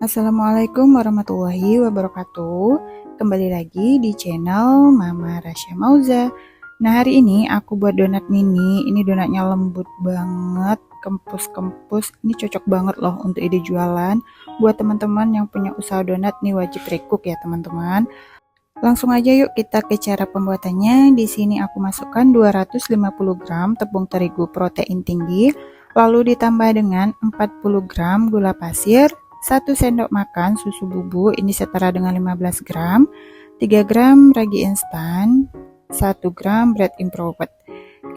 Assalamualaikum warahmatullahi wabarakatuh. Kembali lagi di channel Mama Rasya Mauza. Nah, hari ini aku buat donat mini. Ini donatnya lembut banget, kempus-kempus. Ini cocok banget loh untuk ide jualan. Buat teman-teman yang punya usaha donat nih wajib recook ya teman-teman. Langsung aja yuk kita ke cara pembuatannya. Di sini aku masukkan 250 gram tepung terigu protein tinggi, lalu ditambah dengan 40 gram gula pasir, 1 sendok makan susu bubuk, ini setara dengan 15 gram, 3 gram ragi instan, 1 gram bread improved.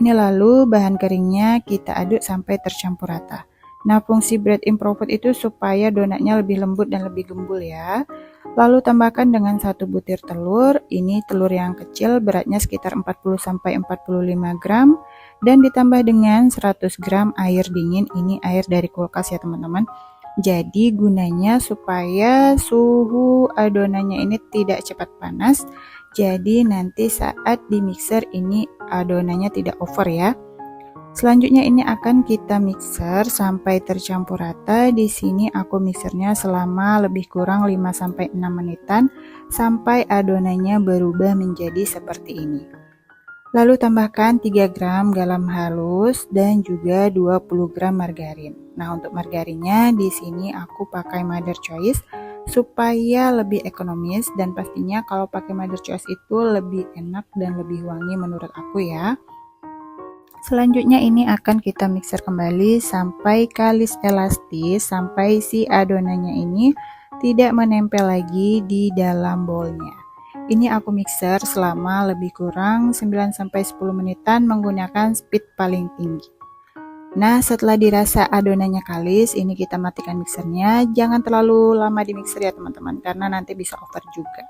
Ini lalu bahan keringnya kita aduk sampai tercampur rata. Nah, fungsi bread improved itu supaya donatnya lebih lembut dan lebih gembul ya. Lalu tambahkan dengan 1 butir telur, ini telur yang kecil beratnya sekitar 40-45 gram, dan ditambah dengan 100 gram air dingin, ini air dari kulkas ya teman-teman. Jadi gunanya supaya suhu adonannya ini tidak cepat panas, jadi nanti saat di mixer ini adonannya tidak over ya. Selanjutnya ini akan kita mixer sampai tercampur rata. Di sini aku mixernya selama lebih kurang 5-6 menitan sampai adonannya berubah menjadi seperti ini. Lalu tambahkan 3 gram garam halus dan juga 20 gram margarin. Nah, untuk margarinnya di sini aku pakai Mother Choice supaya lebih ekonomis, dan pastinya kalau pakai Mother Choice itu lebih enak dan lebih wangi menurut aku ya. Selanjutnya ini akan kita mixer kembali sampai kalis elastis, sampai si adonannya ini tidak menempel lagi di dalam bowlnya. Ini aku mixer selama lebih kurang 9-10 menitan menggunakan speed paling tinggi. Nah, setelah dirasa adonannya kalis, ini kita matikan mixernya. Jangan terlalu lama di mixer ya teman-teman, karena nanti bisa over juga.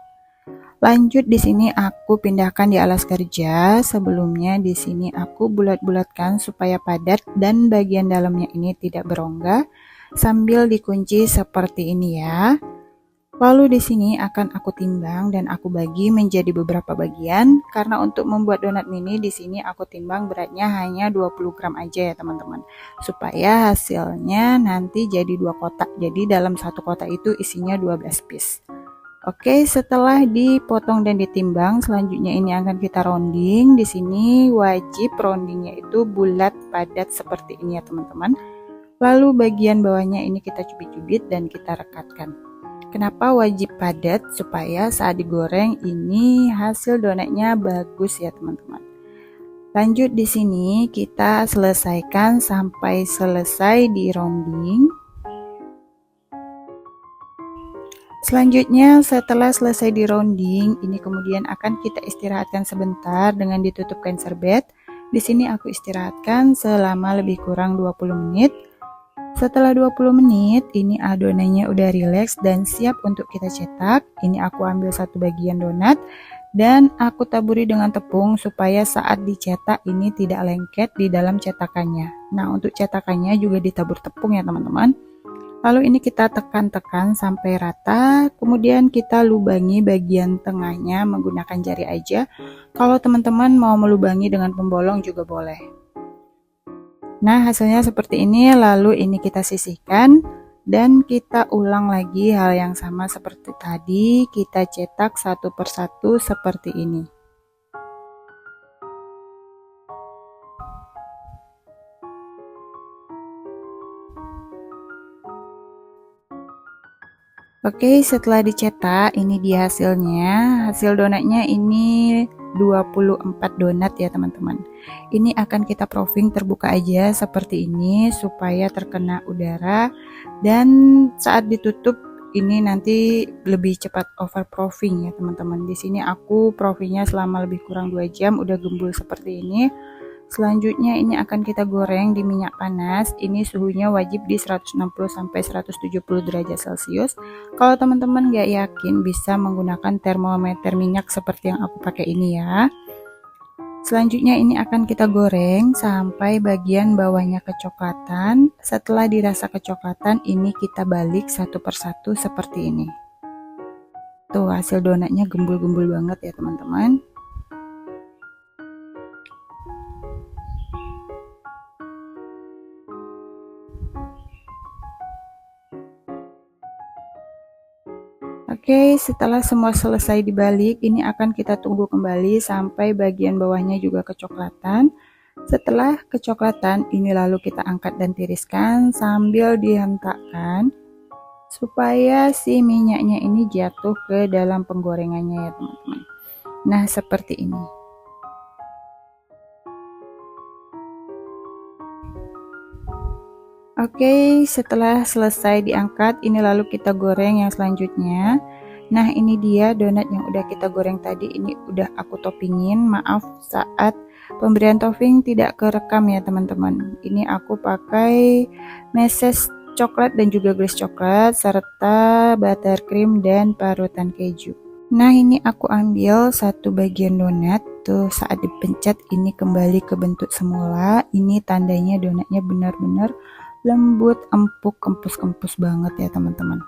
Lanjut di sini aku pindahkan di alas kerja. Sebelumnya di sini aku bulat-bulatkan supaya padat dan bagian dalamnya ini tidak berongga, sambil dikunci seperti ini ya. Lalu di sini akan aku timbang dan aku bagi menjadi beberapa bagian, karena untuk membuat donat mini di sini aku timbang beratnya hanya 20 gram aja ya teman-teman, supaya hasilnya nanti jadi 2 kotak. Jadi dalam satu kotak itu isinya 12 piece. Oke, setelah dipotong dan ditimbang, selanjutnya ini akan kita rounding. Di sini wajib roundingnya itu bulat padat seperti ini ya teman-teman. Lalu bagian bawahnya ini kita cubit-cubit dan kita rekatkan. Kenapa wajib padat? Supaya saat digoreng ini hasil donatnya bagus ya teman-teman. Lanjut di sini kita selesaikan sampai selesai di rounding. Selanjutnya setelah selesai di rounding, ini kemudian akan kita istirahatkan sebentar dengan ditutup kain serbet. Di sini aku istirahatkan selama lebih kurang 20 menit. Setelah 20 menit, ini adonannya udah rileks dan siap untuk kita cetak. Ini aku ambil satu bagian donat dan aku taburi dengan tepung supaya saat dicetak ini tidak lengket di dalam cetakannya. Nah, untuk cetakannya juga ditabur tepung ya teman-teman. Lalu ini kita tekan-tekan sampai rata, kemudian kita lubangi bagian tengahnya menggunakan jari aja. Kalau teman-teman mau melubangi dengan pembolong juga boleh. Nah, hasilnya seperti ini, lalu ini kita sisihkan dan kita ulang lagi hal yang sama seperti tadi, kita cetak satu persatu seperti ini. Oke, setelah dicetak, ini dia hasilnya. Hasil donatnya ini 24 donat ya teman-teman. Ini akan kita proofing terbuka aja seperti ini supaya terkena udara, dan saat ditutup ini nanti lebih cepat over proofing ya teman-teman. Di sini aku proofingnya selama lebih kurang 2 jam udah gembul seperti ini. Selanjutnya ini akan kita goreng di minyak panas. Ini suhunya wajib di 160-170 derajat Celcius. Kalau teman-teman nggak yakin bisa menggunakan termometer minyak seperti yang aku pakai ini ya. Selanjutnya ini akan kita goreng sampai bagian bawahnya kecoklatan. Setelah dirasa kecoklatan, ini kita balik satu persatu seperti ini. Tuh, hasil donatnya gembul-gembul banget ya teman-teman. Oke, setelah semua selesai dibalik, ini akan kita tunggu kembali sampai bagian bawahnya juga kecoklatan. Setelah kecoklatan, ini lalu kita angkat dan tiriskan sambil dihentakkan supaya si minyaknya ini jatuh ke dalam penggorengannya ya teman-teman. Nah, seperti ini. Oke, setelah selesai diangkat, ini lalu kita goreng yang selanjutnya. Nah, ini dia donat yang udah kita goreng tadi. Ini udah aku toppingin. Maaf saat pemberian topping tidak kerekam ya teman-teman. Ini aku pakai meses coklat dan juga glaze coklat serta buttercream dan parutan keju. Nah, ini aku ambil satu bagian donat. Tuh, saat dipencet ini kembali ke bentuk semula. Ini tandanya donatnya benar-benar lembut, empuk, kempus-kempus banget ya teman-teman.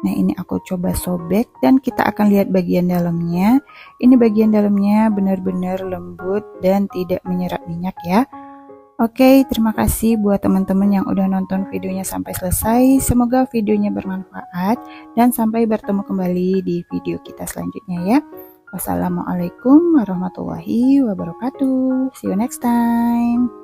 Nah, ini aku coba sobek dan kita akan lihat bagian dalamnya. Ini bagian dalamnya benar-benar lembut dan tidak menyerap minyak ya. Oke, terima kasih buat teman-teman yang udah nonton videonya sampai selesai. Semoga videonya bermanfaat dan sampai bertemu kembali di video kita selanjutnya ya. Wassalamualaikum warahmatullahi wabarakatuh. See you next time.